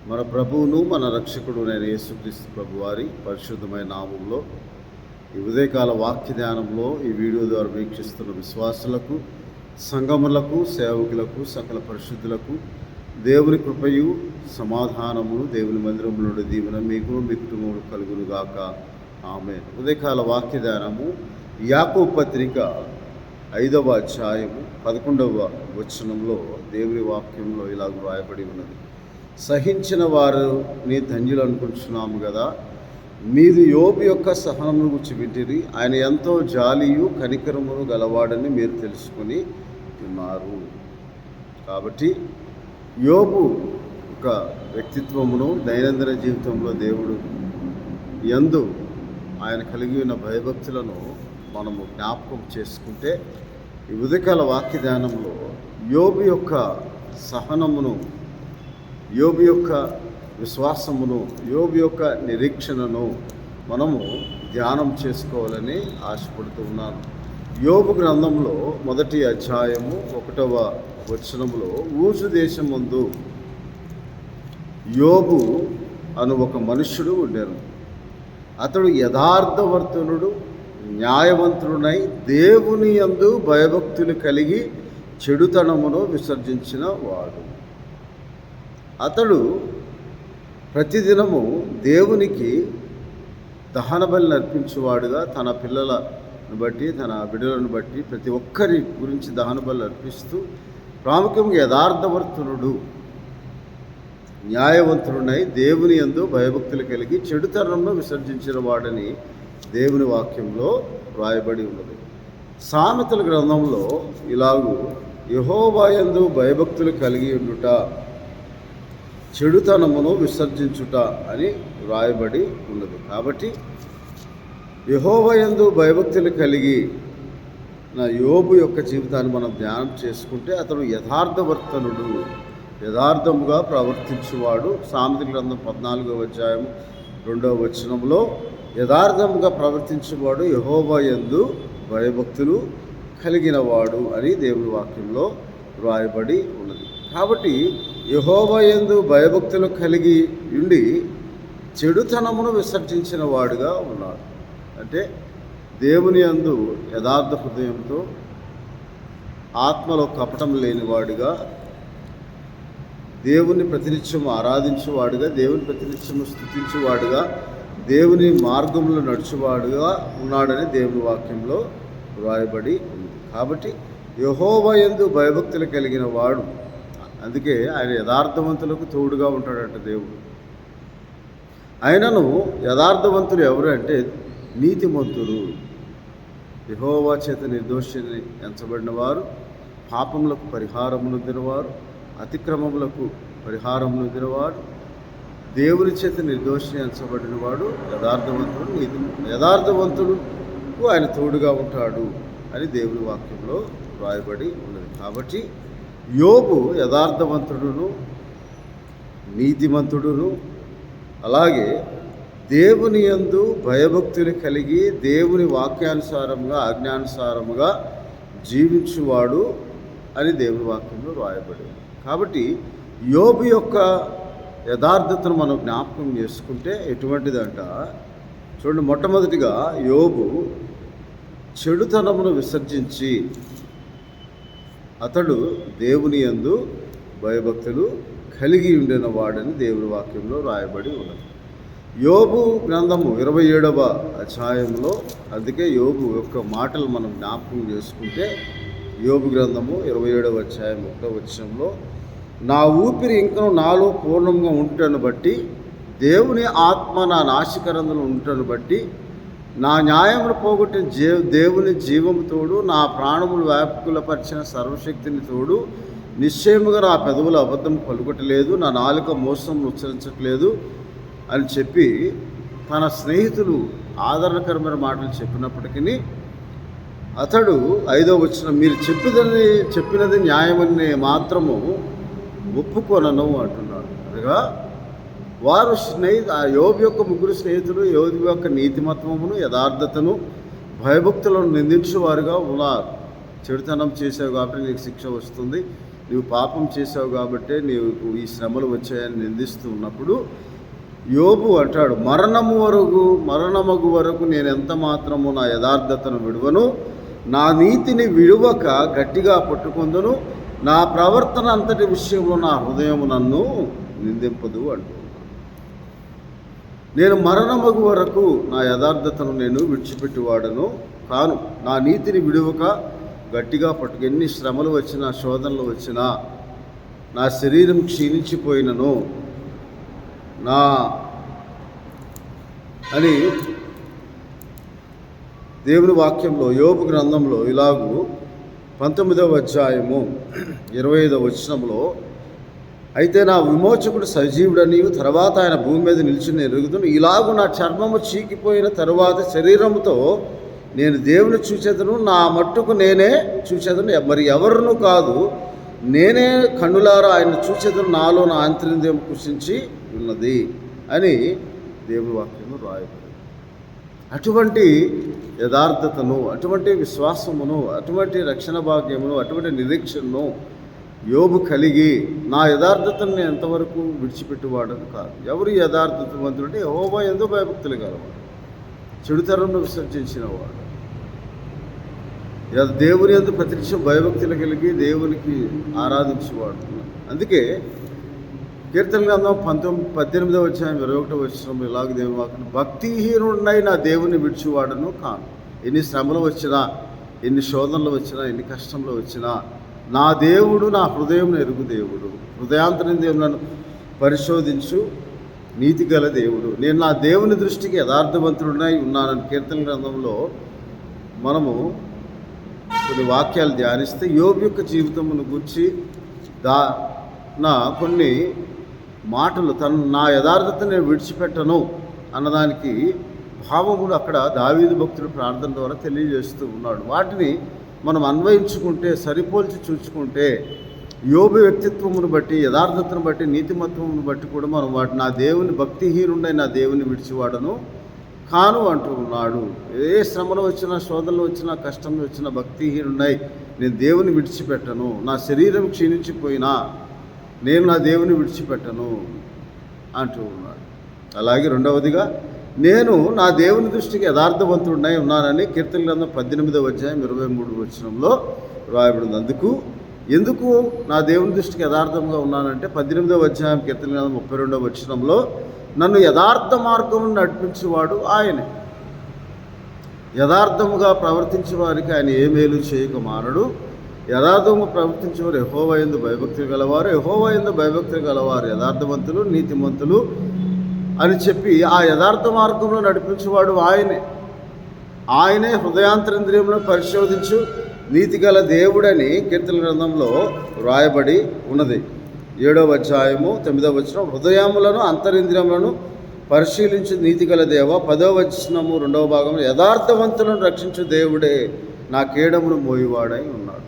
మన ప్రభువును మన రక్షకుడునైన యేసుక్రీస్తు ప్రభువారి పరిశుద్ధమైన నామంలో ఈ ఉదయకాల వాక్య ధ్యానంలో ఈ వీడియో ద్వారా వీక్షిస్తున్న విశ్వాసులకు, సంఘములకు, సేవకులకు, సకల పరిశుద్ధులకు దేవుని కృపయు సమాధానము, దేవుని మందిరంలో నుండి దీవెన మీకు మీ కుటుంబం కలుగునుగాక. ఆమేన్. ఉదయకాల వాక్య ధ్యానము యాకోబు పత్రిక 5వ అధ్యాయము 11వ వచనంలో దేవుని వాక్యంలో ఇలాగ రాయబడి ఉన్నది. సహించిన వారిని ధన్యులు అనుకుంటున్నాము కదా, మీరు యోబు యొక్క సహనమును గురించి వింటిరి. ఆయన ఎంతో జాలియు కనికరమును గలవాడని మీరు తెలుసుకొని ఉన్నారు. కాబట్టి యోబు యొక్క వ్యక్తిత్వమును దైనందిన జీవితంలో దేవుడు యందు ఆయన కలిగి ఉన్న భయభక్తులను మనము జ్ఞాపకం చేసుకుంటే ఈ ఉదయకాల వాక్య ధ్యానంలో యోబు యొక్క సహనమును, యోబు యొక్క విశ్వాసమును, యోబు యొక్క నిరీక్షణను మనము ధ్యానం చేసుకోవాలని ఆశపడుతూ ఉన్నాను. యోబు గ్రంథంలో 1వ అధ్యాయము 1వ వచనములో, ఊజు దేశం ముందు యోబు అను ఒక మనుష్యుడు ఉండెను. అతడు యథార్థవర్తనుడు, న్యాయవంతుడునై దేవుని యందు భయభక్తులు కలిగి చెడుతనమును విసర్జించిన వాడు. అతడు ప్రతిదినము దేవునికి దహన బలి అర్పించేవాడుగా, తన పిల్లలను బట్టి, తన బిడ్డలను బట్టి ప్రతి ఒక్కరి గురించి దహన బలి అర్పిస్తూ, ప్రాముఖ్యంగా యథార్థవర్తనుడు, న్యాయవంతుడునై దేవుని యందు భయభక్తులు కలిగి చెడుతనంను విసర్జించిన వాడని దేవుని వాక్యంలో రాయబడి ఉన్నది. సామెతల గ్రంథంలో ఇలాగూ యెహోవా యందు భయభక్తులు కలిగి ఉండుట, చెడుతనమును విసర్జించుట అని రాయబడి ఉన్నది. కాబట్టి యెహోవా యందు భయభక్తులు కలిగి నా యోబు యొక్క జీవితాన్ని మనం ధ్యానం చేసుకుంటే అతడు యథార్థవర్తనుడు, యథార్థముగా ప్రవర్తించువాడు. సామెతల గ్రంథం 14వ అధ్యాయం 2వ వచనంలో యథార్థముగా ప్రవర్తించేవాడు యెహోవా యందు భయభక్తులు కలిగిన వాడు అని దేవుని వాక్యంలో రాయబడి ఉన్నది. కాబట్టి యెహోవా యందు భయభక్తులు కలిగి ఉండి చెడుతనమును విసర్జించిన వాడుగా ఉన్నాడు. అంటే దేవుని యందు యథార్థ హృదయంతో, ఆత్మలో కపటం లేనివాడుగా, దేవుని ప్రతినిత్యము ఆరాధించేవాడుగా, దేవుని ప్రతినిత్యము స్తుతించేవాడుగా, దేవుని మార్గంలో నడుచువాడుగా ఉన్నాడని దేవుని వాక్యంలో రాయబడి ఉంది. కాబట్టి యెహోవా యందు భయభక్తులు కలిగిన వాడు, అందుకే ఆయన యథార్థవంతులకు తోడుగా ఉంటాడంట దేవుడు. ఆయనను యథార్థవంతులు ఎవరు అంటే నీతిమంతులు, యెహోవా చేత నిర్దోషిని ఎంచబడిన వారు, పాపములకు పరిహారమును దినవారు, అతిక్రమములకు పరిహారమును దినవాడు, దేవుని చేత నిర్దోషిని ఎంచబడిన వాడు యథార్థవంతుడు, యథార్థవంతుడుకు ఆయన తోడుగా ఉంటాడు అని దేవుని వాక్యంలో రాయబడి ఉన్నది. కాబట్టి యోబు యథార్థవంతుడును, నీతిమంతుడును, అలాగే దేవుని యందు భయభక్తులు కలిగి దేవుని వాక్యానుసారముగా, ఆజ్ఞానుసారముగా జీవించువాడు అని దేవుని వాక్యంలో రాయబడి. కాబట్టి యోబు యొక్క యథార్థతను మనం జ్ఞాపకం చేసుకుంటే ఎటువంటిదంట చూడండి. మొట్టమొదటిగా యోబు చెడుతనమును విసర్జించి అతడు దేవుని యందు భయభక్తులు కలిగి ఉండిన వాడని దేవుని వాక్యంలో రాయబడి ఉన్నది. యోబు గ్రంథము 27వ అధ్యాయంలో, అందుకే యోబు యొక్క మాటలు మనం జ్ఞాపకం చేసుకుంటే యోబు గ్రంథము 27వ అధ్యాయం 1వ వచనంలో, నా ఊపిరి ఇంకను నాలో పూర్ణంగా ఉంటను బట్టి, దేవుని ఆత్మ నా నాసికరందులో ఉంటను బట్టి, నా న్యాయమును పోగొట్టిన దేవుని జీవము తోడు, నా ప్రాణములు వ్యాపకులపరిచిన సర్వశక్తిని తోడు, నిశ్చయముగా నా పెదవులు అబద్ధం పలుకట్లేదు, నా నాలుక మోసం ఉచ్చరించట్లేదు అని చెప్పి తన స్నేహితులు ఆదరణకరమైన మాటలు చెప్పినప్పటికీ అతడు 5వ వచనం, మీరు చెప్పినది న్యాయమని మాత్రము ఒప్పుకొనను అంటున్నాడు. అనగా వారు యోబు యొక్క ముగ్గురు స్నేహితులు యోబు యొక్క నీతిమత్వమును, యథార్థతను, భయభక్తులను నిందించేవారుగా ఉన్నారు. చెడుతనం చేసావు కాబట్టి నీకు శిక్ష వస్తుంది, నువ్వు పాపం చేసావు కాబట్టే నీవు ఈ శ్రమలు వచ్చాయని నిందిస్తూ ఉన్నప్పుడు యోబు అంటాడు, మరణమగు వరకు నేను ఎంత మాత్రము నా యథార్థతను విడువను, నా నీతిని విడువక గట్టిగా పట్టుకొందును, నా ప్రవర్తన అంతటి విషయంలో నా హృదయం నన్ను నిందింపదు అంటూ. నేను మరణమగు వరకు నా యథార్థతను నేను విడిచిపెట్టివాడను కాను, నా నీతిని విడువక గట్టిగా పట్టుకు. ఎన్ని శ్రమలు వచ్చినా, శోధనలు వచ్చినా, నా శరీరం క్షీణించిపోయినను అని దేవుని వాక్యంలో యోబు గ్రంథంలో ఇలాగూ 19వ అధ్యాయము 25వ వచనంలో, అయితే నా విమోచకుడు సజీవుడని తర్వాత ఆయన భూమి మీద నిలిచి ఎరుగుదును, ఇలాగూ నా చర్మము చీకిపోయిన తరువాత శరీరముతో నేను దేవుని చూచెదను, నా మట్టుకు నేనే చూచెదను, మరి ఎవరును కాదు, నేనే కన్నులారా ఆయన చూచెదను, నాలో నా అంతరింద్రియం కృషించి ఉన్నది అని దేవుని వాక్యము రాయబడింది. అటువంటి యథార్థతను, అటువంటి విశ్వాసమును, అటువంటి రక్షణ భాగ్యమును, అటువంటి నిరీక్షణను యోబు కలిగి, నా యథార్థతను నేను ఎంతవరకు విడిచిపెట్టువాడని కాదు. ఎవరు యథార్థవంతుడంటే యెహోవా యందు భయభక్తులు గలవాడు, చెడుతరంను విసర్జించిన వాడు, దేవుని యందు ప్రతినిత్యం భయభక్తులు కలిగి దేవునికి ఆరాధించేవాడు. అందుకే కీర్తన గ్రంథం 18వ అధ్యాయం 21వ వచనం ఇలాగ దేవుని వాక్యం, భక్తిహీనుడినై నా దేవుని విడిచివాడను కాను. ఎన్ని శ్రమలు వచ్చినా, ఎన్ని శోధనలు వచ్చినా, ఎన్ని కష్టంలో వచ్చినా, నా దేవుడు నా హృదయం ఎరుగు దేవుడు, హృదయాంతరింద్రియములను పరిశోధించు నీతి గల దేవుడు, నేను నా దేవుని దృష్టికి యథార్థవంతుడినై ఉన్నానని కీర్తన గ్రంథంలో మనము కొన్ని వాక్యాలు ధ్యానిస్తే యోబు యొక్క జీవితమును గురించి కొన్ని మాటలు, నా యథార్థతను నేను విడిచిపెట్టను అన్నదానికి భావములు అక్కడ దావీదు భక్తుడు ప్రార్థన ద్వారా తెలియజేస్తూ ఉన్నాడు. వాటిని మనం అన్వయించుకుంటే, సరిపోల్చి చూసుకుంటే, యోబు వ్యక్తిత్వమును బట్టి, యథార్థతను బట్టి, నీతిమత్వమును బట్టి కూడా మనం నా దేవుని భక్తిహీనుండై నా దేవుని విడిచివాడను కాను అంటూ ఉన్నాడు. ఏ శ్రమలు వచ్చినా, శోధనలు వచ్చినా, కష్టంలో వచ్చినా భక్తిహీనుండై నేను దేవుని విడిచిపెట్టను, నా శరీరం క్షీణించిపోయినా నేను నా దేవుని విడిచిపెట్టను అంటూ ఉన్నాడు. అలాగే రెండవదిగా, నేను నా దేవుని దృష్టికి యథార్థవంతుడినై ఉన్నానని కీర్తన గ్రంథం 18వ అధ్యాయం 23వ వచనంలో రాయబడింది. ఎందుకు నా దేవుని దృష్టికి యథార్థంగా ఉన్నానంటే 18వ అధ్యాయం కీర్తన గ్రంథం 32వ వచనంలో, నన్ను యథార్థ మార్గమును నడిపించేవాడు ఆయనే, యథార్థముగా ప్రవర్తించే వారికి ఆయన ఏ మేలు చేయక మారడు, యథార్థముగా ప్రవర్తించేవారు యెహోవా యందు భయభక్తులు గలవారు, యెహోవా యందు భయభక్తులు గలవారు యథార్థవంతులు, నీతిమంతులు అని చెప్పి ఆ యథార్థ మార్గంలో నడిపించేవాడు ఆయనే హృదయాంతరింద్రియములను పరిశోధించు నీతిగల దేవుడని కీర్తన గ్రంథంలో వ్రాయబడి ఉన్నది. 7వ అధ్యాయము 9వ వచనం, హృదయములను అంతరింద్రియములను పరిశీలించు నీతిగల దేవ. 10వ వచనము 2వ భాగంలో, యథార్థవంతులను రక్షించు దేవుడే నా కేడమును మోయివాడై ఉన్నాడు.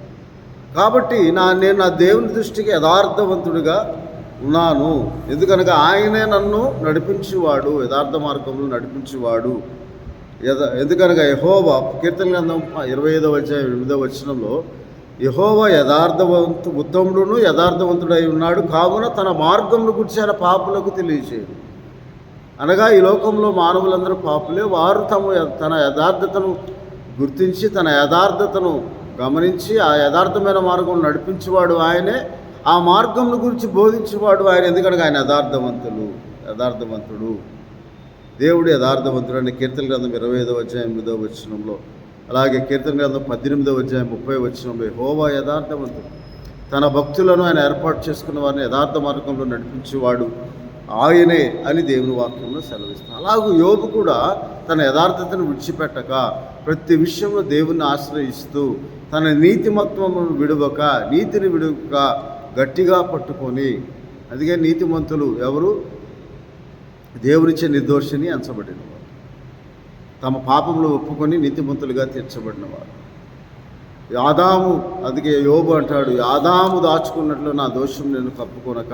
కాబట్టి నేను నా దేవుని దృష్టికి యథార్థవంతుడిగా ఉన్నాను, ఎందుకనగా ఆయనే నన్ను నడిపించేవాడు, యథార్థ మార్గంలో నడిపించేవాడు. ఎందుకనగా యెహోవా, కీర్తన గ్రంథం 25వ అధ్యాయం 8వ వచనంలో, యెహోవా ఉత్తముడును యథార్థవంతుడై ఉన్నాడు, కావున తన మార్గమును గురించి ఆయన పాపులకు తెలియజేయడు. అనగా ఈ లోకంలో మానవులందరూ పాపులే, వారు తన యథార్థతను గుర్తించి, తన యథార్థతను గమనించి ఆ యథార్థమైన మార్గం నడిపించేవాడు ఆయనే, ఆ మార్గంను గురించి బోధించేవాడు ఆయన. ఎందుకంటే ఆయన యథార్థవంతుడు, దేవుడు యథార్థవంతుడు అని కీర్తన గ్రంథం 25వ అధ్యాయం 8వ వచనంలో, అలాగే కీర్తన గ్రంథం 18వ అధ్యాయం 30వ వచనంలో, యెహోవా యథార్థవంతుడు, తన భక్తులను ఆయన ఏర్పాటు చేసుకున్న వారిని యథార్థ మార్గంలో నడిపించేవాడు ఆయనే అని దేవుని వాక్యంలో సెలవిస్తాం. అలాగే యోబు కూడా తన యథార్థతను విడిచిపెట్టక, ప్రతి విషయంలో దేవుని ఆశ్రయిస్తూ, తన నీతిమత్వమును నీతిని విడువక గట్టిగా పట్టుకొని, అందుకే నీతిమంతులు ఎవరు? దేవునిచ్చే నిర్దోషిని ఎంచబడిన వారు, తమ పాపములు ఒప్పుకొని నీతిమంతులుగా తీర్చబడిన వారు. అందుకే యోబు అంటాడు, ఆదాము దాచుకున్నట్లు నా దోషం నేను కప్పుకొనక,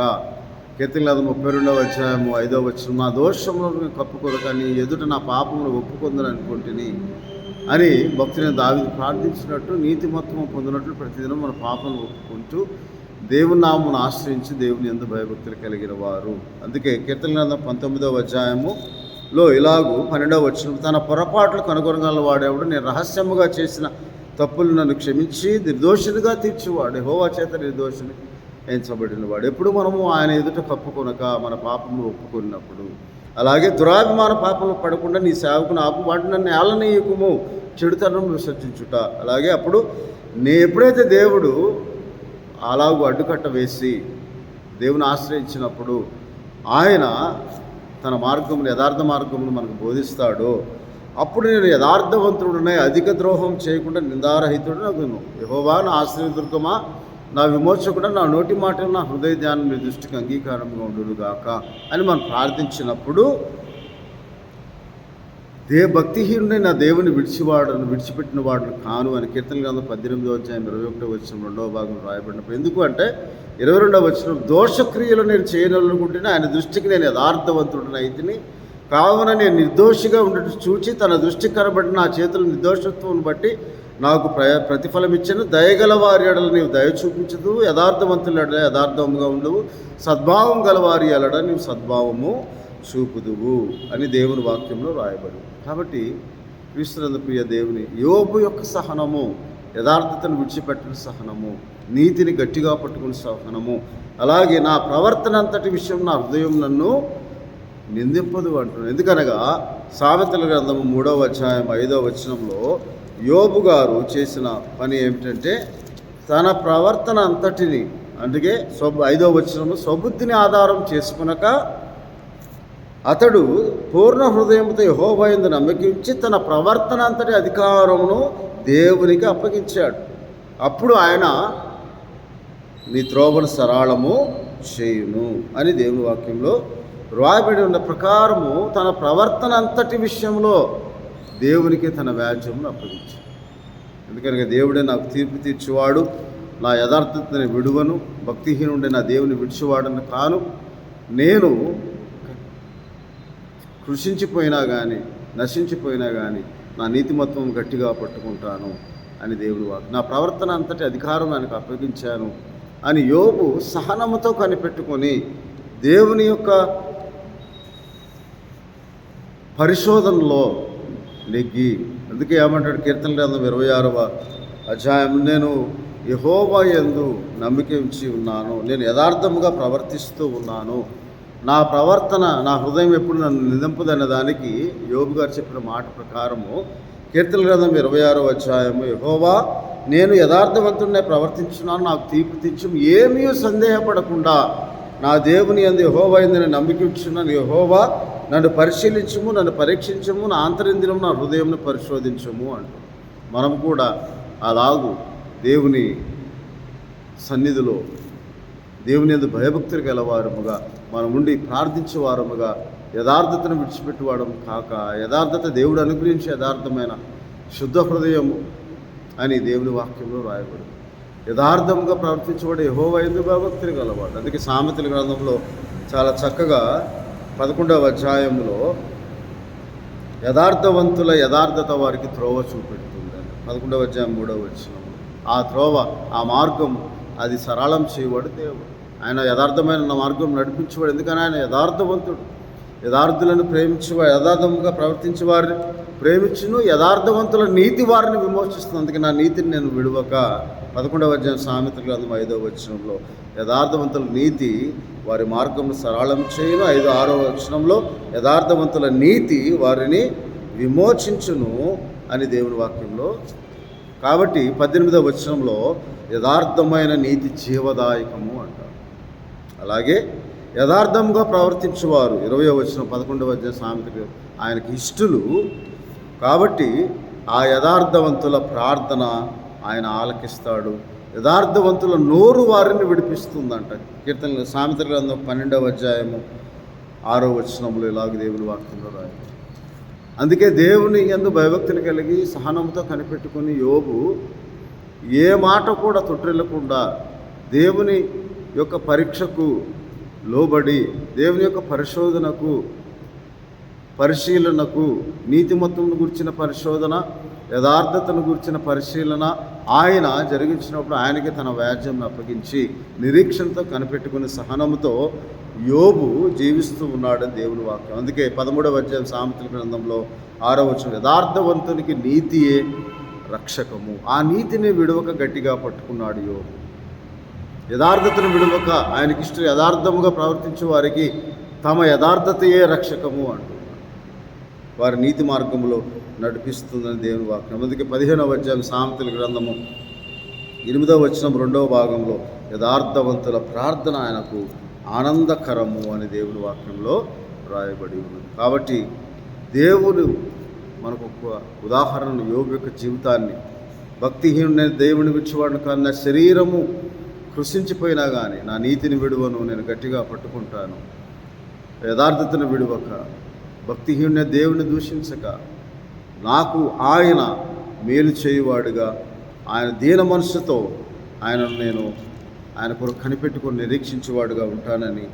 కీర్తన గ్రంథం 32వ అధ్యాయము 5వ వచనం, నా దోషములను నేను కప్పుకొనక నీ ఎదుట నా పాపమును ఒప్పుకొందని అనుకుంటుని అని భక్తుని దావీదు ప్రార్థించినట్టు, నీతిమత్వం పొందినట్లు ప్రతిదినం మన పాపను ఒప్పుకుంటూ దేవుని నామమును ఆశ్రయించి దేవుని యందు భయభక్తులు కలిగిన వారు. అందుకే కీర్తన గ్రంథం 19వ అధ్యాయములో ఇలాగూ 12వ వచనం, తన పొరపాట్లు కనుగొనగల వాడేవాడు, నేను రహస్యముగా చేసిన తప్పులు నన్ను క్షమించి నిర్దోషునిగా తీర్చేవాడు, యెహోవా చేత నిర్దోషిని ఎంచబడిన వాడు. ఎప్పుడు మనము ఆయన ఎదుట కప్పుకొనక మన పాపము ఒప్పుకున్నప్పుడు, అలాగే దురాభిమాన పాపము పడకుండా నీ సేవకుని ఆపు, వాటిని నన్ను ఏలనీయకుము, చెడుతనం విసర్జించుట. అలాగే అప్పుడు ఎప్పుడైతే దేవుడు అలాగూ అడ్డుకట్ట వేసి దేవుని ఆశ్రయించినప్పుడు ఆయన తన మార్గమును, యథార్థ మార్గమును మనకు బోధిస్తాడో, అప్పుడు నేను యథార్థవంతుడునే, అధిక ద్రోహం చేయకుండా నిందారహితుడు నగును. యెహోవా నా ఆశ్రయదుర్గమా, నా విమోచకుడు, నా నోటి మాటలు నా హృదయ ధ్యానం మీ దృష్టికి అంగీకారంగా ఉండుగాక అని మనం ప్రార్థించినప్పుడు, భక్తిహీనుడే నా దేవుని విడిచిపెట్టిన వాడును కాను అని కీర్తన గ్రంథం 18వ అధ్యాయం 21వ వచనం 2వ భాగం రాయబడినప్పుడు, ఎందుకు అంటే 22వ వచనం, దోషక్రియలు నేను చేయననుకుంటున్నా ఆయన దృష్టికి నేను యథార్థవంతుడిని అయితిని, కావున నేను నిర్దోషిగా ఉండటం చూచి తన దృష్టి కనబడి నా చేతుల నిర్దోషత్వం బట్టి నాకు ప్రతిఫలం ఇచ్చాను. దయగల వారి ఎడల నీవు దయ చూపించదు, యథార్థవంతుల ఎడల యథార్థముగా ఉండవు, సద్భావం గలవారి ఎడల నీవు సద్భావము చూపుదువు అని దేవుని వాక్యంలో రాయబడి. కాబట్టి క్రీస్తునందు ప్రియ దేవుని, యోబు యొక్క సహనము, యథార్థతను విడిచిపెట్టిన సహనము, నీతిని గట్టిగా పట్టుకుని సహనము, అలాగే నా ప్రవర్తన అంతటి విషయం నా హృదయం నన్ను నిందింపదు అంటున్నాను. ఎందుకనగా సామెతల గ్రంథము 3వ అధ్యాయం 5వ వచనంలో యోబు గారు చేసిన పని ఏమిటంటే, తన ప్రవర్తన అంతటిని, అందుకే 5వ వచనంలో, స్వబుద్ధిని ఆధారం చేసుకునక అతడు పూర్ణ హృదయంతో యెహోవా యందు నమ్మిక ఉంచి తన ప్రవర్తన అంతటి అధికారమును దేవునికి అప్పగించాడు. అప్పుడు ఆయన నీ త్రోవను సరళము చేయును అని దేవుని వాక్యంలో రాయబడి ఉన్న ప్రకారము తన ప్రవర్తన అంతటి విషయంలో దేవునికి తన వ్యాజ్యమును అప్పగించాడు. ఎందుకనగా దేవుడే నాకు తీర్పు తీర్చేవాడు, నా యథార్థతని విడువను, భక్తిహీనుండే నా దేవుని విడిచేవాడని కాను, నేను కృషించిపోయినా కానీ నశించిపోయినా కానీ నా నీతిమత్వం గట్టిగా పట్టుకుంటాను అని దేవుడు వాడు, నా ప్రవర్తన అంతటి అధికారం ఆయనకు అప్పగించాను అని యోబు సహనముతో కనిపెట్టుకొని దేవుని యొక్క పరిశోధనలో నెగ్గి, అందుకే ఏమంటాడు కీర్తన గ్రంథం 26వ అధ్యాయం, నేను యెహోవా యందు నమ్మిక ఉంచి ఉన్నాను, నేను యథార్థముగా ప్రవర్తిస్తూ ఉన్నాను, నా ప్రవర్తన నా హృదయం ఎప్పుడు నన్ను నిందింపదనే దానికి యోబు గారు చెప్పిన మాట ప్రకారము కీర్తన గ్రంథం 26వ అధ్యాయము, యెహోవా నేను యథార్థవంతుడినే ప్రవర్తించున్నాను, నాకు తీర్పు తీర్చు, ఏమీ సందేహపడకుండా నా దేవుని యందు యెహోవా యందు నేను నమ్మిక ఉంచున్నాను, యెహోవా నన్ను పరిశీలించము, నన్ను పరీక్షించము, నా ఆంతరింద్రియం నా హృదయంను పరిశోధించము అంటూ మనం కూడా అలాగూ దేవుని సన్నిధిలో దేవుని యందు భయభక్తులు గలవారముగా మనం ఉండి ప్రార్థించేవారముగా, యథార్థతను విడిచిపెట్టేవాడము కాక, యథార్థత దేవుడు అనుగ్రహించే యథార్థమైన శుద్ధ హృదయము అని దేవుని వాక్యంలో రాయబడి, యథార్థముగా ప్రవర్తించేవాడు యెహోవా యందు భయభక్తులు గలవాడు. అందుకే సామెతల గ్రంథంలో చాలా చక్కగా 11వ అధ్యాయంలో యథార్థవంతుల యథార్థత వారికి త్రోవ చూపెడుతుందని 11వ అధ్యాయం 3వ వచనం, ఆ త్రోవ, ఆ మార్గం అది సరళం చేయవాడు దేవుడు. ఆయన యథార్థమైన మార్గం నడిపించేవాడు. ఎందుకని ఆయన యథార్థవంతుడు, యథార్థులను ప్రేమించేవాడు, యథార్థంగా ప్రవర్తించే వారిని ప్రేమించును, యథార్థవంతుల నీతి వారిని విమోచిస్తుంది. అందుకే నా నీతిని నేను విడువక 11వ అధ్యాయం సామెతల గ్రంథం 5వ వచనంలో యథార్థవంతుల నీతి వారి మార్గం సరళం చేయను, 5-6వ వచనంలో యథార్థవంతుల నీతి వారిని విమోచించును అని దేవుని వాక్యంలో. కాబట్టి 18వ వచనంలో యథార్థమైన నీతి జీవదాయకము అంటారు. అలాగే యథార్థంగా ప్రవర్తించేవారు 20వ వచనం 11వ అధ్యాయం సామెతలు ఆయనకి ఇష్టలు. కాబట్టి ఆ యథార్థవంతుల ప్రార్థన ఆయన ఆలకిస్తాడు, యథార్థవంతుల నోరు వారిని విడిపిస్తుందంట. కీర్తన సామెతల గ్రంథం 12వ అధ్యాయము 6వ వచనంలో ఇలాగ దేవుని వాక్యంలో రాయాలి. అందుకే దేవుని యందు భయభక్తులు కలిగి సహనంతో కనిపెట్టుకుని యోబు ఏ మాట కూడా తొట్టిల్లకుండా దేవుని యొక్క పరీక్షకు లోబడి, దేవుని యొక్క పరిశోధనకు పరిశీలనకు, నీతిమత్వమును గురించిన పరిశోధన, యథార్థతను గురించిన పరిశీలన ఆయన జరిగించినప్పుడు ఆయనకి తన వ్యాజ్యం అప్పగించి నిరీక్షణతో కనిపెట్టుకుని సహనముతో యోబు జీవిస్తూ ఉన్నాడని దేవుని వాక్యం. అందుకే 13వ అధ్యాయం సామెతల గ్రంథంలో 6వ వచనం, యథార్థవంతునికి నీతియే రక్షకము. ఆ నీతిని విడవక గట్టిగా పట్టుకున్నాడు యోబు. యథార్థతను విడవక ఆయనకిష్ట యథార్థముగా ప్రవర్తించే వారికి తమ యథార్థతయే రక్షకము అంటున్నాడు. వారి నీతి మార్గంలో నడిపిస్తుందని దేవుని వాక్యం. అందుకే 15వ అధ్యాయం సామెతల గ్రంథము 8వ వచనం 2వ భాగంలో యథార్థవంతుల ప్రార్థన ఆయనకు ఆనందకరము అని దేవుని వాక్యంలో రాయబడి ఉంది. కాబట్టి దేవుడు మనకు ఒక ఉదాహరణ, యోబు యొక్క జీవితాన్ని, భక్తిహీనుడైన దేవుని విడిచివాడు కానీ నా శరీరము కృషించిపోయినా కానీ నా నీతిని విడువను, నేను గట్టిగా పట్టుకుంటాను, యథార్థతను విడువక, భక్తిహీనుడైన దేవుని దూషించక, నాకు ఆయన మేలు చేయువాడుగా, ఆయన దీన మనసుతో ఆయనను నేను ఆయన కొరకు కనిపెట్టుకొని నిరీక్షించేవాడుగా ఉంటానని,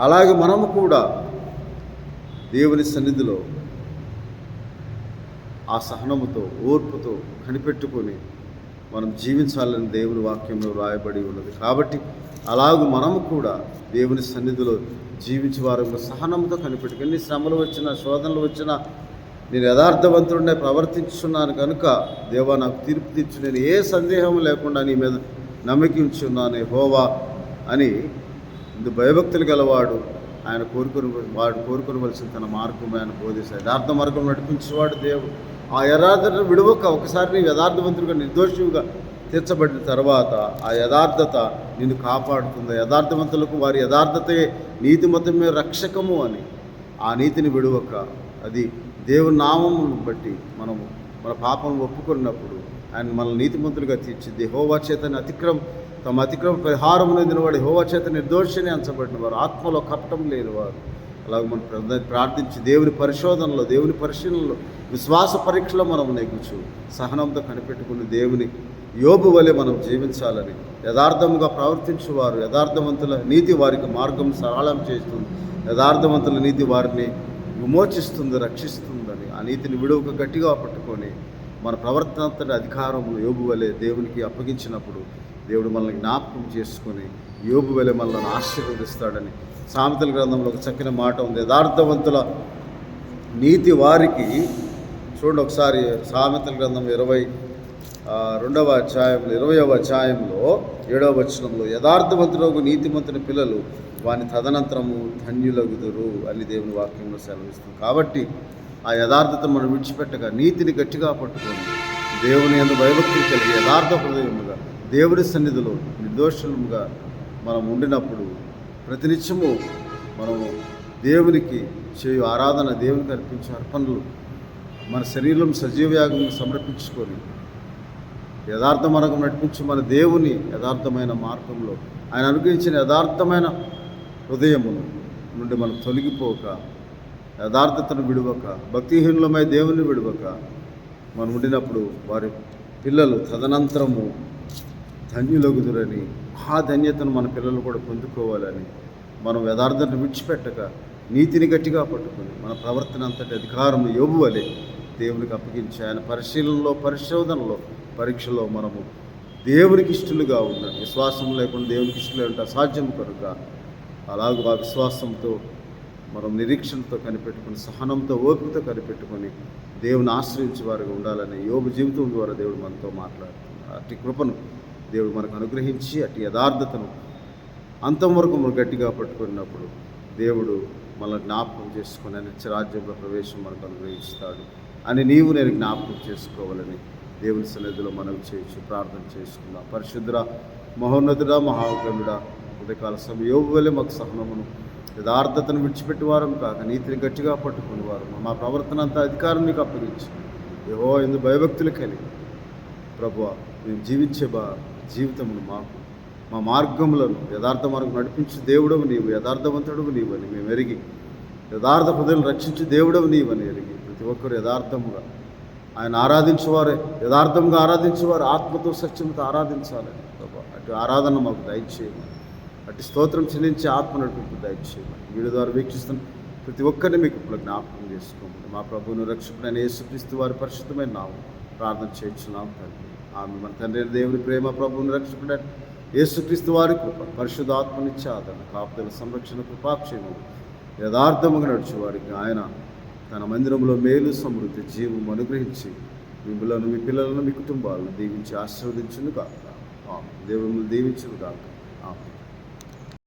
అలాగే మనము కూడా దేవుని సన్నిధిలో ఆ సహనముతో, ఓర్పుతో కనిపెట్టుకొని మనం జీవించాలని దేవుని వాక్యంలో రాయబడి ఉన్నది. కాబట్టి అలాగూ మనము కూడా దేవుని సన్నిధిలో జీవించే వారంలో సహనంతో కనిపెట్టుకు, ఎన్ని శ్రమలు వచ్చినా, శోధనలు వచ్చినా, నేను యథార్థవంతుడినే ప్రవర్తించున్నాను కనుక దేవా నాకు తీర్పు తీర్చు, నేను ఏ సందేహం లేకుండా నీ మీద నమ్మకి ఉంచున్నాను యెహోవా అని భయభక్తులు గలవాడు ఆయన కోరుకొనవలసిన తన మార్గం ఆయన బోధిస్తాడు. యథార్థ మార్గం నడిపించేవాడు దేవుడు. ఆ యథార్థతను విడవక ఒకసారి నీ యథార్థవంతుడిగా, నిర్దోషిగా తీర్చబడిన తర్వాత ఆ యథార్థత నిన్ను కాపాడుతుంది. యథార్థవంతులకు వారి యథార్థతే నీతిమతమే రక్షకము అని ఆ నీతిని విడవక, అది దేవుని నామమును బట్టి మనము మన పాపం ఒప్పుకున్నప్పుడు ఆయన మనల్ని నీతిమంతులుగా తీర్చిద్ది. యెహోవా చేతని తమ అతిక్రమ పరిహారం పొందినవాడు, యెహోవా చేత నిర్దోషిని అంచబడిన వారు, ఆత్మలో కపటం లేని వారు. అలాగే మనం ప్రార్థించి దేవుని పరిశోధనలో, దేవుని పరిశీలనలో, విశ్వాస పరీక్షలో మనం నెగ్గుచు సహనంతో కనిపెట్టుకుని దేవుని యోబు వలె మనం జీవించాలని, యథార్థముగా ప్రవర్తించేవారు, యథార్థవంతుల నీతి వారికి మార్గం సరళం చేస్తుంది, యథార్థవంతుల నీతి వారిని విమోచిస్తుంది, రక్షిస్తుందని ఆ నీతిని విడువక గట్టిగా పట్టుకొని మన ప్రవర్తన అధికారము యోబు వలె దేవునికి అప్పగించినప్పుడు దేవుడు మనల్ని జ్ఞాపకం చేసుకొని యోబు వలె మనల్ని ఆశీర్వదిస్తాడని సామెతల గ్రంథంలో ఒక చక్కని మాట ఉంది. యథార్థవంతుల నీతి వారికి, చూడండి ఒకసారి సామెతల గ్రంథం 22వ అధ్యాయంలో 20వ అధ్యాయంలో 7వ వచనంలో, యథార్థవంతులకు నీతిమంతుని పిల్లలు వాని తదనంతరము ధన్యులగుదురు అని దేవుని వాక్యంలో సెలవిస్తుంది. కాబట్టి ఆ యథార్థతను మనం విడిచిపెట్టగా నీతిని గట్టిగా పట్టుకొని దేవుని యందు భయభక్తులు కలిగి యథార్థ హృదయముగా దేవుని సన్నిధిలో నిర్దోషముగా మనం ఉండినప్పుడు ప్రతినిత్యము మనము దేవునికి చేయు ఆరాధన, దేవునికి అర్పించే అర్పణలు, మన శరీరం సజీవయాగం సమర్పించుకొని యథార్థ మార్గం నడిపించి మన దేవుని యథార్థమైన మార్గంలో ఆయన అనుగ్రహించిన యథార్థమైన హృదయము నుండి మనం తొలగిపోక, యథార్థతను విడవక, భక్తిహీనులమై దేవుని విడవక మనం ఉండినప్పుడు వారి పిల్లలు తదనంతరము ధన్యులగుదురని, ఆ ధన్యతను మన పిల్లలు కూడా పొందుకోవాలని మనం యథార్థతను విడిచిపెట్టక నీతిని గట్టిగా పట్టుకొని మన ప్రవర్తన అంతటి అధికారము యోబు వలె దేవునికి అప్పగించి ఆయన పరిశీలనలో, పరిశోధనలో, పరీక్షలో మనము దేవునికి ఇష్టలుగా ఉండాలి. విశ్వాసం లేకుండా దేవునికి ఇష్టలే ఉంటే అసాధ్యం కనుక అలాగే ఆ విశ్వాసంతో మనం నిరీక్షణతో కనిపెట్టుకుని, సహనంతో, ఓపికతో కనిపెట్టుకొని దేవుని ఆశ్రయించే వారిగా ఉండాలని యోబు జీవితం ద్వారా దేవుడు మనతో మాట్లాడుతున్నాడు. అట్టి కృపను దేవుడు మనకు అనుగ్రహించి అట్టి యథార్థతను అంతం వరకు మనం గట్టిగా పట్టుకున్నప్పుడు దేవుడు మనల్ని జ్ఞాపకం చేసుకుని నిత్య రాజ్యంలో ప్రవేశం మనకు అనుగ్రహిస్తాడు అని నీవు నేను జ్ఞాపకం చేసుకోవాలని దేవుని సన్నిధిలో మనం చేయొచ్చు. ప్రార్థన చేసుకుందాం. పరిశుద్ధుడా, మహోన్నతుడా, మహాగ్రముడా, ఉదయకాల సమయం యోబు వలె మాకు సహనమును, యథార్థతను విడిచిపెట్టి వారం కాక నీతిని గట్టిగా పట్టుకునేవారు మా ప్రవర్తన అంతా అధికారం నీకు అప్పగించి యెహోవా యందు భయభక్తులు కలిగి ప్రభువా మేము జీవించే జీవితమును మాకు, మా మార్గములను యథార్థ మార్గం నడిపించు దేవుడవు నీవు, యథార్థవంతుడవు నీవని మేము ఎరిగి, యథార్థ హృదయం రక్షించు దేవుడవు నీవని ఎరిగి ప్రతి ఒక్కరు యథార్థముగా ఆయన ఆరాధించేవారే, యథార్థంగా ఆరాధించేవారు ఆత్మతో సత్యంతో ఆరాధించాలని ప్రభు అటు ఆరాధన మాకు దయచేయమని, అటు స్తోత్రం చెల్లించి ఆత్మ నడిపింపు దయచేయమని వీడి ద్వారా వీక్షిస్తున్న ప్రతి ఒక్కరిని మీకు ఇప్పుడు జ్ఞాపకం చేసుకోమని మా ప్రభువును రక్షకుడైన యేసుక్రీస్తు వారి పరిశుద్ధమైన నామం ప్రార్థన చేయించున్నాం తండ్రి. ఆమె మన తండ్రి అయిన దేవుని ప్రేమ, ప్రభువును రక్షకుడైన యేసుక్రీస్తు వారి కృప, పరిశుద్ధాత్మనిచ్చే ఆదరణ, కాపుదల, సంరక్షణ, కృపాక్షేమం యథార్థముగా నడిచేవాడికి ఆయన తన మందిరంలో మేలు, సమృద్ధి, జీవం అనుగ్రహించి మిమ్మలను, మీ పిల్లలను, మీ కుటుంబాలను దీవించి ఆశీర్వదించును కాక. దేవుని దీవించును కాక.